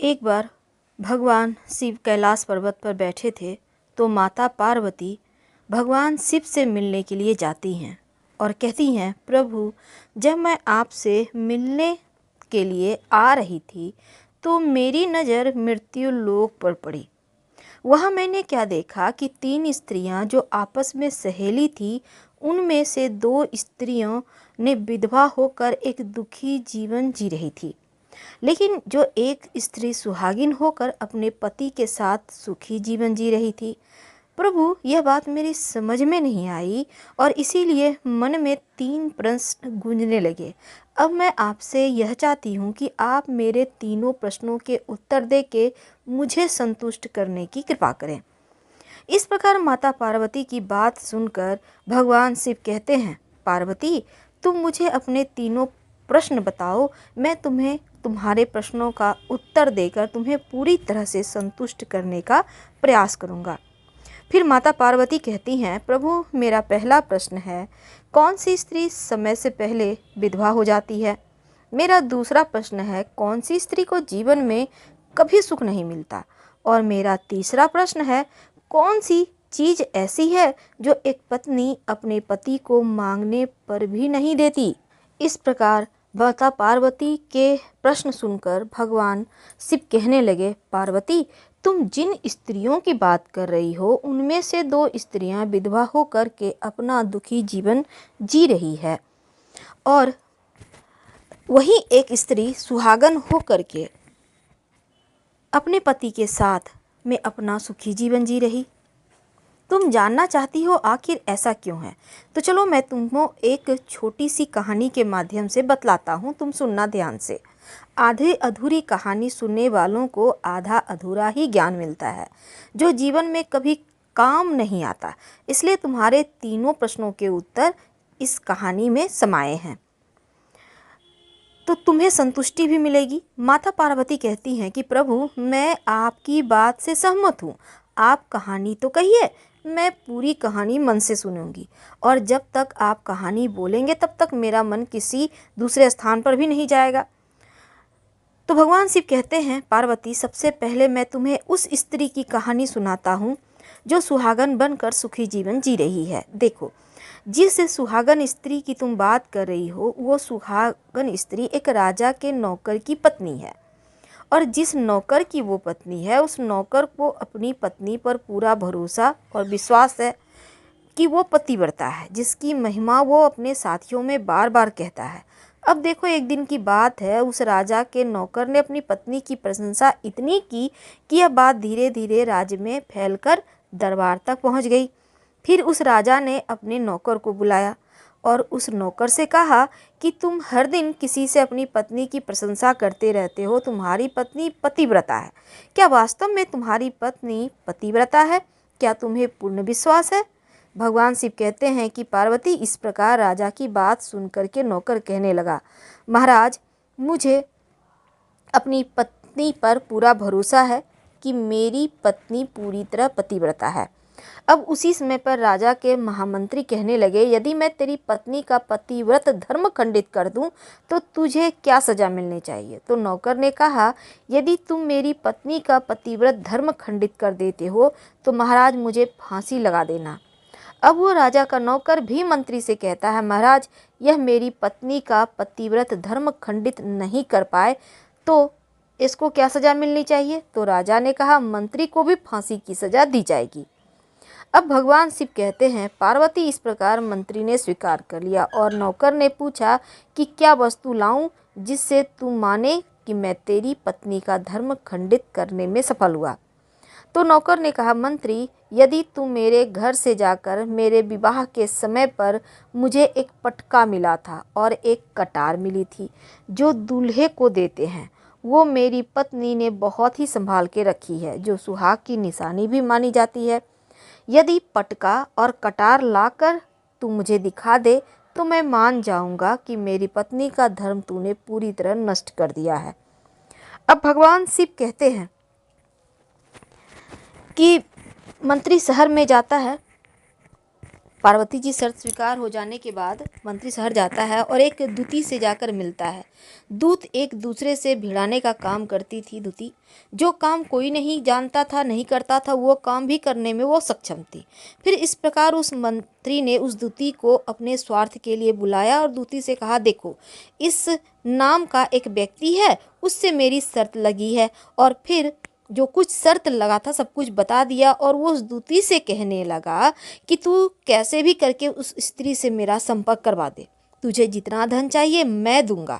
एक बार भगवान शिव कैलाश पर्वत पर बैठे थे तो माता पार्वती भगवान शिव से मिलने के लिए जाती हैं और कहती हैं, प्रभु, जब मैं आपसे मिलने के लिए आ रही थी तो मेरी नज़र मृत्यु लोक पर पड़ी। वहाँ मैंने क्या देखा कि 3 स्त्रियां जो आपस में सहेली थी, उनमें से 2 स्त्रियों ने विधवा होकर एक दुखी जीवन जी रही थी, लेकिन जो एक स्त्री सुहागिन होकर अपने पति के साथ सुखी जीवन जी रही थी। प्रभु, यह बात मेरी समझ में नहीं आई और इसीलिए मन में 3 प्रश्न गूंजने लगे। अब मैं आपसे यह चाहती हूँ कि आप मेरे तीनों प्रश्नों के उत्तर दे के मुझे संतुष्ट करने की कृपा करें। इस प्रकार माता पार्वती की बात सुनकर भगवान शिव कहते हैं, पार्वती, तुम मुझे अपने तीनों प्रश्न बताओ, मैं तुम्हें तुम्हारे प्रश्नों का उत्तर देकर तुम्हें पूरी तरह से संतुष्ट करने का प्रयास करूंगा। फिर माता पार्वती कहती हैं, प्रभु, मेरा पहला प्रश्न है, कौन सी स्त्री समय से पहले विधवा हो जाती है? मेरा दूसरा प्रश्न है, कौन सी स्त्री को जीवन में कभी सुख नहीं मिलता? और मेरा तीसरा प्रश्न है, कौन सी चीज़ ऐसी है जो एक पत्नी अपने पति को मांगने पर भी नहीं देती? इस प्रकार माता पार्वती के प्रश्न सुनकर भगवान शिव कहने लगे, पार्वती, तुम जिन स्त्रियों की बात कर रही हो उनमें से 2 स्त्रियां विधवा होकर के अपना दुखी जीवन जी रही है और वही एक स्त्री सुहागन होकर के अपने पति के साथ में अपना सुखी जीवन जी रही। तुम जानना चाहती हो आखिर ऐसा क्यों है? तो चलो मैं तुमको एक छोटी सी कहानी के माध्यम से बतलाता हूँ, तुम सुनना ध्यान से। आधे अधूरी कहानी सुनने वालों को आधा अधूरा ही ज्ञान मिलता है, जो जीवन में कभी काम नहीं आता। इसलिए तुम्हारे तीनों प्रश्नों के उत्तर इस कहानी में समाये हैं, तो तुम्हें संतुष्टि भी मिलेगी। माता पार्वती कहती हैं कि प्रभु, मैं आपकी बात से सहमत हूँ, आप कहानी तो कहिए, मैं पूरी कहानी मन से सुनूंगी और जब तक आप कहानी बोलेंगे तब तक मेरा मन किसी दूसरे स्थान पर भी नहीं जाएगा। तो भगवान शिव कहते हैं, पार्वती, सबसे पहले मैं तुम्हें उस स्त्री की कहानी सुनाता हूँ जो सुहागन बनकर सुखी जीवन जी रही है। देखो, जिस सुहागन स्त्री की तुम बात कर रही हो, वो सुहागन स्त्री एक राजा के नौकर की पत्नी है और जिस नौकर की वो पत्नी है, उस नौकर को अपनी पत्नी पर पूरा भरोसा और विश्वास है कि वो पतिव्रता है, जिसकी महिमा वो अपने साथियों में बार बार कहता है। अब देखो, एक दिन की बात है, उस राजा के नौकर ने अपनी पत्नी की प्रशंसा इतनी की कि यह बात धीरे धीरे राज्य में फैलकर दरबार तक पहुंच गई। फिर उस राजा ने अपने नौकर को बुलाया और उस नौकर से कहा कि तुम हर दिन किसी से अपनी पत्नी की प्रशंसा करते रहते हो, तुम्हारी पत्नी पतिव्रता है। क्या वास्तव में तुम्हारी पत्नी पतिव्रता है? क्या तुम्हें पूर्ण विश्वास है? भगवान शिव कहते हैं कि पार्वती, इस प्रकार राजा की बात सुनकर के नौकर कहने लगा, महाराज, मुझे अपनी पत्नी पर पूरा भरोसा है कि मेरी पत्नी पूरी तरह पतिव्रता है। अब उसी समय पर राजा के महामंत्री कहने लगे, यदि मैं तेरी पत्नी का पतिव्रत धर्म खंडित कर दूं तो तुझे क्या सजा मिलनी चाहिए? तो नौकर ने कहा, यदि तुम मेरी पत्नी का पतिव्रत धर्म खंडित कर देते हो तो महाराज मुझे फांसी लगा देना। अब वो राजा का नौकर भी मंत्री से कहता है, महाराज, यह मेरी पत्नी का पतिव्रत धर्म खंडित नहीं कर पाए तो इसको क्या सजा मिलनी चाहिए? तो राजा ने कहा, मंत्री को भी फांसी की सजा दी जाएगी। अब भगवान शिव कहते हैं, पार्वती, इस प्रकार मंत्री ने स्वीकार कर लिया और नौकर ने पूछा कि क्या वस्तु लाऊं जिससे तू माने कि मैं तेरी पत्नी का धर्म खंडित करने में सफल हुआ? तो नौकर ने कहा, मंत्री, यदि तू मेरे घर से जाकर मेरे विवाह के समय पर मुझे एक पटका मिला था और एक कटार मिली थी जो दूल्हे को देते हैं, वो मेरी पत्नी ने बहुत ही संभाल के रखी है, जो सुहाग की निशानी भी मानी जाती है। यदि पटका और कटार लाकर तू मुझे दिखा दे तो मैं मान जाऊंगा कि मेरी पत्नी का धर्म तूने पूरी तरह नष्ट कर दिया है। अब भगवान शिव कहते हैं कि मंत्री शहर में जाता है पार्वती जी शर्त स्वीकार हो जाने के बाद मंत्री शहर जाता है और एक दूती से जाकर मिलता है। दूत एक दूसरे से भिड़ाने का काम करती थी। दूती जो काम कोई नहीं जानता था, नहीं करता था, वो काम भी करने में वो सक्षम थी। फिर इस प्रकार उस मंत्री ने उस दूती को अपने स्वार्थ के लिए बुलाया और दूती से कहा, देखो, इस नाम का एक व्यक्ति है, उससे मेरी शर्त लगी है। और फिर जो कुछ शर्त लगा था सब कुछ बता दिया और वो उस दूती से कहने लगा कि तू कैसे भी करके उस स्त्री से मेरा संपर्क करवा दे, तुझे जितना धन चाहिए मैं दूंगा।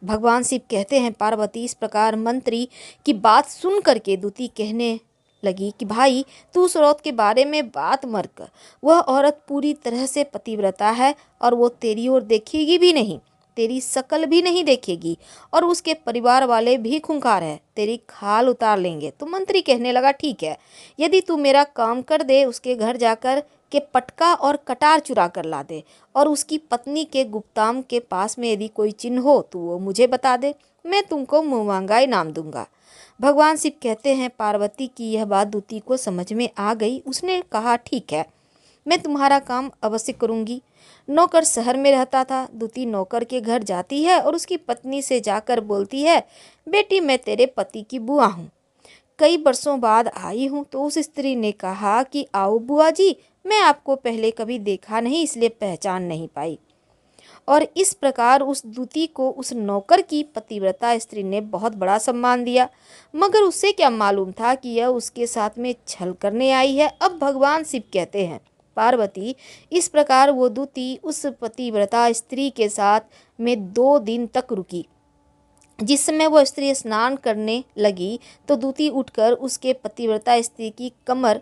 भगवान शिव कहते हैं, पार्वती इस प्रकार मंत्री की बात सुन करके दूती कहने लगी कि भाई तू उस औरत के बारे में बात मत कर, वह औरत पूरी तरह से पतिव्रता है और वो तेरी ओर देखेगी भी नहीं, तेरी शकल भी नहीं देखेगी, और उसके परिवार वाले भी खूंखार है, तेरी खाल उतार लेंगे। तो मंत्री कहने लगा, ठीक है, यदि तू मेरा काम कर दे, उसके घर जाकर के पटका और कटार चुरा कर ला दे और उसकी पत्नी के गुप्ताम के पास में यदि कोई चिन्ह हो तो वो मुझे बता दे, मैं तुमको मुँह मांगा इनाम दूंगा। भगवान शिव कहते हैं, पार्वती की यह बात दूती को समझ में आ गई। उसने कहा, ठीक है, मैं तुम्हारा काम अवश्य करूंगी। नौकर शहर में रहता था। दूती नौकर के घर जाती है और उसकी पत्नी से जाकर बोलती है, बेटी मैं तेरे पति की बुआ हूँ, कई वर्षों बाद आई हूँ। तो उस स्त्री ने कहा कि आओ बुआ जी, मैं आपको पहले कभी देखा नहीं इसलिए पहचान नहीं पाई। और इस प्रकार उस दूती को उस नौकर की पतिव्रता स्त्री ने बहुत बड़ा सम्मान दिया, मगर उसे क्या मालूम था कि यह उसके साथ में छल करने आई है। अब भगवान शिव कहते हैं, पार्वती इस प्रकार वो दूती उस पतिव्रता स्त्री के साथ में 2 दिन तक रुकी। जिस समय वो स्त्री स्नान करने लगी तो दूती उठकर उसके पतिव्रता स्त्री की कमर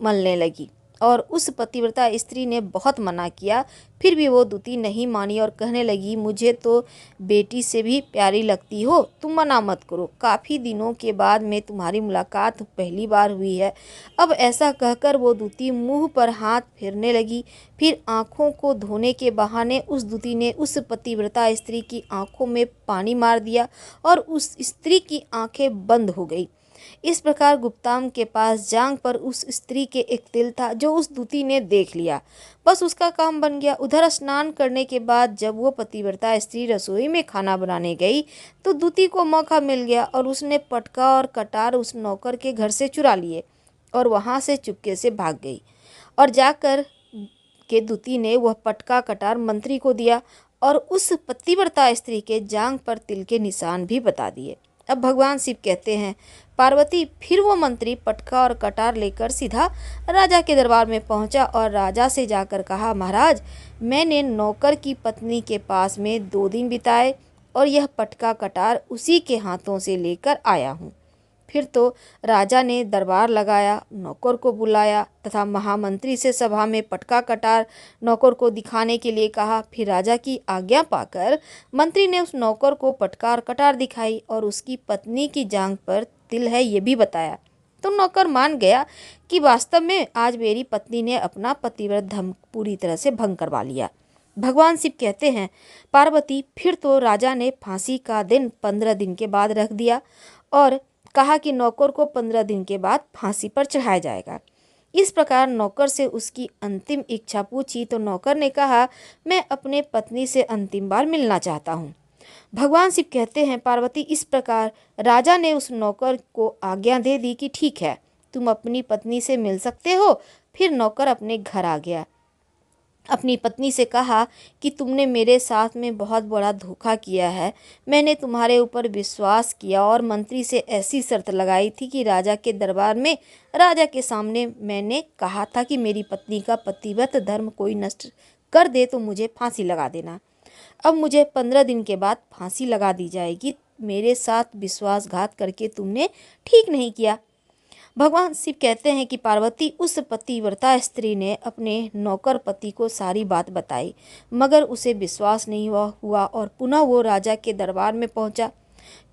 मलने लगी और उस पतिव्रता स्त्री ने बहुत मना किया, फिर भी वो दूती नहीं मानी और कहने लगी, मुझे तो बेटी से भी प्यारी लगती हो, तुम मना मत करो, काफ़ी दिनों के बाद में तुम्हारी मुलाकात पहली बार हुई है। अब ऐसा कहकर वो दूती मुंह पर हाथ फेरने लगी। फिर आँखों को धोने के बहाने उस दूती ने उस पतिव्रता स्त्री की आँखों में पानी मार दिया और उस स्त्री की आँखें बंद हो गई। इस प्रकार गुप्ताम के पास जांग पर उस स्त्री के एक तिल था जो उस दूती ने देख लिया, बस उसका काम बन गया। उधर स्नान करने के बाद जब वो पतिव्रता स्त्री रसोई में खाना बनाने गई तो दूती को मौका मिल गया और उसने पटका और कटार उस नौकर के घर से चुरा लिए और वहाँ से चुपके से भाग गई। और जाकर के दूती ने वह पटका कटार मंत्री को दिया और उस पतिव्रता स्त्री के जांग पर तिल के निशान भी बता दिए। अब भगवान शिव कहते हैं, पार्वती फिर वो मंत्री पटका और कटार लेकर सीधा राजा के दरबार में पहुंचा और राजा से जाकर कहा, महाराज मैंने नौकर की पत्नी के पास में 2 दिन बिताए और यह पटका कटार उसी के हाथों से लेकर आया हूँ। फिर तो राजा ने दरबार लगाया, नौकर को बुलाया तथा महामंत्री से सभा में पटका कटार नौकर को दिखाने के लिए कहा। फिर राजा की आज्ञा पाकर मंत्री ने उस नौकर को पटका और कटार दिखाई और उसकी पत्नी की जांघ पर तिल है ये भी बताया। तो नौकर मान गया कि वास्तव में आज मेरी पत्नी ने अपना पतिव्रत धर्म पूरी तरह से भंग करवा लिया। भगवान शिव कहते हैं, पार्वती फिर तो राजा ने फांसी का दिन 15 दिन के बाद रख दिया और कहा कि नौकर को 15 दिन के बाद फांसी पर चढ़ाया जाएगा। इस प्रकार नौकर से उसकी अंतिम इच्छा पूछी तो नौकर ने कहा, मैं अपने पत्नी से अंतिम बार मिलना चाहता हूँ। भगवान शिव कहते हैं, पार्वती इस प्रकार राजा ने उस नौकर को आज्ञा दे दी कि ठीक है, तुम अपनी पत्नी से मिल सकते हो। फिर नौकर अपने घर आ गया। अपनी पत्नी से कहा कि तुमने मेरे साथ में बहुत बड़ा धोखा किया है, मैंने तुम्हारे ऊपर विश्वास किया और मंत्री से ऐसी शर्त लगाई थी कि राजा के दरबार में राजा के सामने मैंने कहा था कि मेरी पत्नी का पतिव्रत धर्म कोई नष्ट कर दे तो मुझे फांसी लगा देना। अब मुझे 15 दिन के बाद फांसी लगा दी जाएगी। मेरे साथ विश्वासघात करके तुमने ठीक नहीं किया। भगवान शिव कहते हैं कि पार्वती उस पतिव्रता स्त्री ने अपने नौकर पति को सारी बात बताई, मगर उसे विश्वास नहीं हुआ और पुनः वो राजा के दरबार में पहुंचा।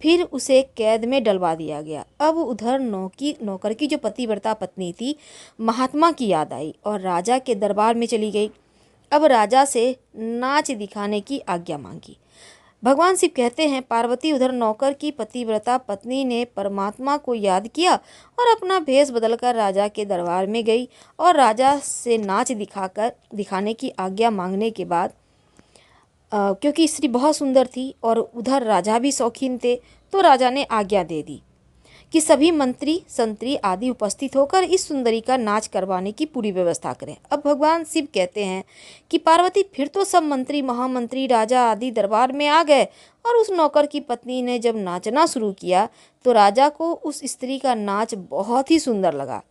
फिर उसे कैद में डलवा दिया गया। अब उधर नौकर की जो पतिव्रता पत्नी थी, महात्मा की याद आई और राजा के दरबार में चली गई। अब राजा से नाच दिखाने की आज्ञा मांगी। भगवान शिव कहते हैं, पार्वती, उधर नौकर की पतिव्रता पत्नी ने परमात्मा को याद किया और अपना भेष बदलकर राजा के दरबार में गई और राजा से नाच दिखाने की आज्ञा मांगने के बाद क्योंकि स्त्री बहुत सुंदर थी और उधर राजा भी शौकीन थे, तो राजा ने आज्ञा दे दी कि सभी मंत्री संतरी आदि उपस्थित होकर इस सुंदरी का नाच करवाने की पूरी व्यवस्था करें। अब भगवान शिव कहते हैं कि पार्वती, फिर तो सब मंत्री, महामंत्री, राजा आदि दरबार में आ गए और उस नौकर की पत्नी ने जब नाचना शुरू किया तो राजा को उस स्त्री का नाच बहुत ही सुंदर लगा।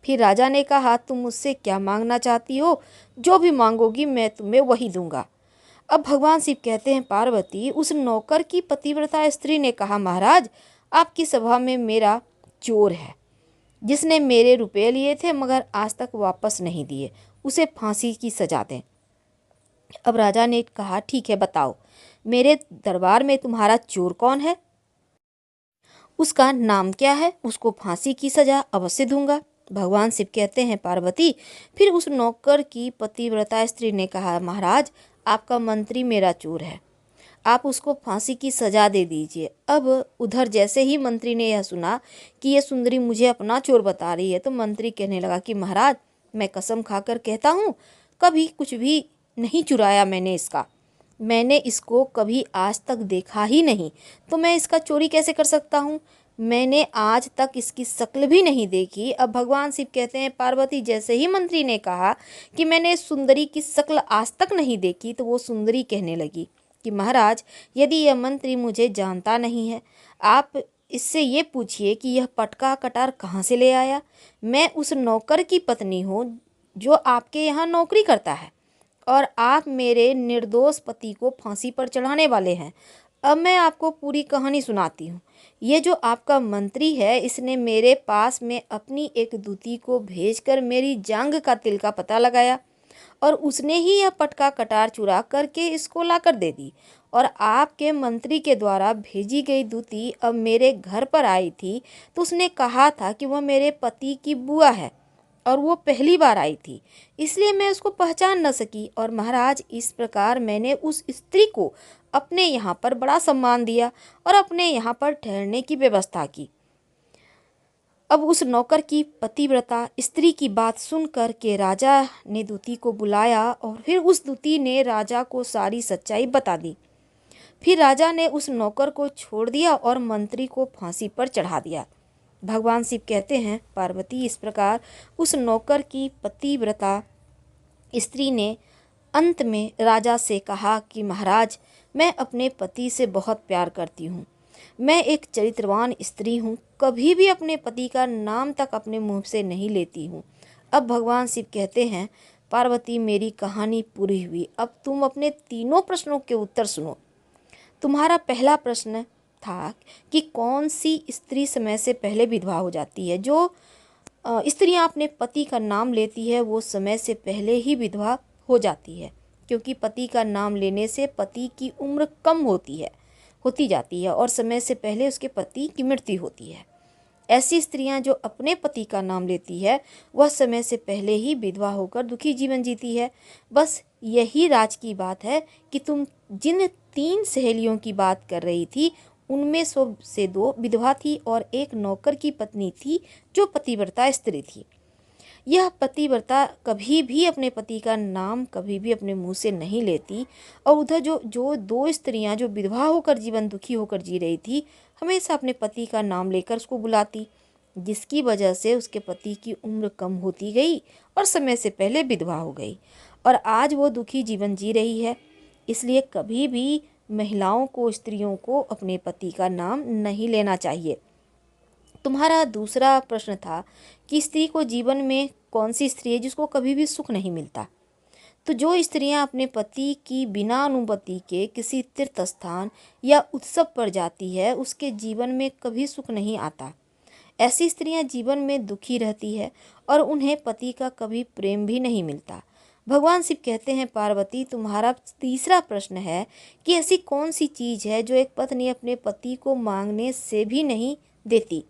फिर राजा ने कहा, तुम मुझसे क्या मांगना चाहती हो? जो भी मांगोगी मैं तुम्हें वही दूंगा। अब भगवान शिव कहते हैं, पार्वती, उस नौकर की पतिव्रता स्त्री ने कहा, महाराज, आपकी सभा में मेरा चोर है जिसने मेरे रुपए लिए थे मगर आज तक वापस नहीं दिए, उसे फांसी की सजा दें। अब राजा ने कहा, ठीक है, बताओ मेरे दरबार में तुम्हारा चोर कौन है, उसका नाम क्या है, उसको फांसी की सजा अवश्य दूंगा। भगवान शिव कहते हैं, पार्वती, फिर उस नौकर की पतिव्रता स्त्री ने कहा, महाराज, आपका मंत्री मेरा चोर है, आप उसको फांसी की सजा दे दीजिए। अब उधर जैसे ही मंत्री ने यह सुना कि यह सुंदरी मुझे अपना चोर बता रही है, तो मंत्री कहने लगा कि महाराज, मैं कसम खाकर कहता हूँ, कभी कुछ भी नहीं चुराया मैंने इसको कभी आज तक देखा ही नहीं, तो मैं इसका चोरी कैसे कर सकता हूँ? मैंने आज तक इसकी शक्ल भी नहीं देखी। अब भगवान शिव कहते हैं, पार्वती, जैसे ही मंत्री ने कहा कि मैंने सुंदरी की शक्ल आज तक नहीं देखी, तो वो सुंदरी कहने लगी कि महाराज, यदि यह मंत्री मुझे जानता नहीं है, आप इससे ये पूछिए कि यह पटका कटार कहाँ से ले आया। मैं उस नौकर की पत्नी हूँ जो आपके यहाँ नौकरी करता है और आप मेरे निर्दोष पति को फांसी पर चढ़ाने वाले हैं। अब मैं आपको पूरी कहानी सुनाती हूँ। ये जो आपका मंत्री है, इसने मेरे पास में अपनी एक दूती को भेजकर मेरी जांघ का तिल का पता लगाया और उसने ही यह पटका कटार चुरा करके इसको लाकर दे दी। और आपके मंत्री के द्वारा भेजी गई दूती अब मेरे घर पर आई थी, तो उसने कहा था कि वह मेरे पति की बुआ है और वो पहली बार आई थी, इसलिए मैं उसको पहचान न सकी। और महाराज, इस प्रकार मैंने उस स्त्री को अपने यहाँ पर बड़ा सम्मान दिया और अपने यहाँ पर ठहरने की व्यवस्था की। अब उस नौकर की पतिव्रता स्त्री की बात सुनकर के राजा ने दूती को बुलाया और फिर उस दूती ने राजा को सारी सच्चाई बता दी। फिर राजा ने उस नौकर को छोड़ दिया और मंत्री को फांसी पर चढ़ा दिया। भगवान शिव कहते हैं, पार्वती, इस प्रकार उस नौकर की पतिव्रता स्त्री ने अंत में राजा से कहा कि महाराज, मैं अपने पति से बहुत प्यार करती हूँ, मैं एक चरित्रवान स्त्री हूँ, कभी भी अपने पति का नाम तक अपने मुंह से नहीं लेती हूँ। अब भगवान शिव कहते हैं, पार्वती, मेरी कहानी पूरी हुई, अब तुम अपने तीनों प्रश्नों के उत्तर सुनो। तुम्हारा पहला प्रश्न था कि कौन सी स्त्री समय से पहले विधवा हो जाती है। जो स्त्रियां अपने पति का नाम लेती है वो समय से पहले ही विधवा हो जाती है, क्योंकि पति का नाम लेने से पति की उम्र कम होती जाती है और समय से पहले उसके पति की मृत्यु होती है। ऐसी स्त्रियां जो अपने पति का नाम लेती है वह समय से पहले ही विधवा होकर दुखी जीवन जीती है। बस यही राज की बात है कि तुम जिन 3 सहेलियों की बात कर रही थी उनमें से 2 विधवा थी और एक नौकर की पत्नी थी जो पतिव्रता स्त्री थी। यह पतिव्रता कभी भी अपने पति का नाम कभी भी अपने मुंह से नहीं लेती और उधर जो 2 स्त्रियां जो विधवा होकर जीवन दुखी होकर जी रही थी हमेशा अपने पति का नाम लेकर उसको बुलाती, जिसकी वजह से उसके पति की उम्र कम होती गई और समय से पहले विधवा हो गई और आज वो दुखी जीवन जी रही है। इसलिए कभी भी महिलाओं को, स्त्रियों को अपने पति का नाम नहीं लेना चाहिए। तुम्हारा दूसरा प्रश्न था कि स्त्री को जीवन में कौन सी स्त्री है जिसको कभी भी सुख नहीं मिलता। तो जो स्त्रियां अपने पति की बिना अनुमति के किसी तीर्थ स्थान या उत्सव पर जाती है उसके जीवन में कभी सुख नहीं आता। ऐसी स्त्रियां जीवन में दुखी रहती है और उन्हें पति का कभी प्रेम भी नहीं मिलता। भगवान शिव कहते हैं, पार्वती, तुम्हारा तीसरा प्रश्न है कि ऐसी कौन सी चीज़ है जो एक पत्नी अपने पति को मांगने से भी नहीं देती।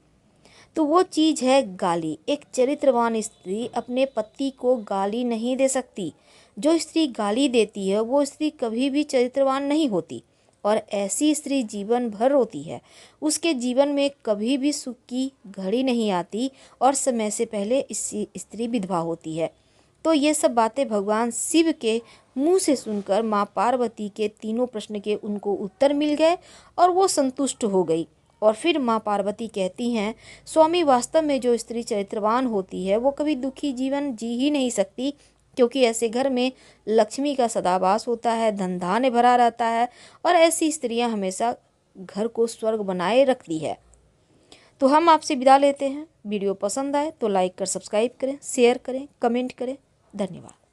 तो वो चीज़ है गाली। एक चरित्रवान स्त्री अपने पति को गाली नहीं दे सकती। जो स्त्री गाली देती है वो स्त्री कभी भी चरित्रवान नहीं होती और ऐसी स्त्री जीवन भर रोती है। उसके जीवन में कभी भी सुख की घड़ी नहीं आती और समय से पहले इसी स्त्री विधवा होती है। तो ये सब बातें भगवान शिव के मुंह से सुनकर माँ पार्वती के तीनों प्रश्न के उनको उत्तर मिल गए और वो संतुष्ट हो गई। और फिर माँ पार्वती कहती हैं, स्वामी वास्तव में जो स्त्री चरित्रवान होती है वो कभी दुखी जीवन जी ही नहीं सकती, क्योंकि ऐसे घर में लक्ष्मी का सदावास होता है, धन धान्य भरा रहता है और ऐसी स्त्रियां हमेशा घर को स्वर्ग बनाए रखती है। तो हम आपसे विदा लेते हैं। वीडियो पसंद आए तो लाइक कर सब्सक्राइब करें, शेयर करें, कमेंट करें। धन्यवाद।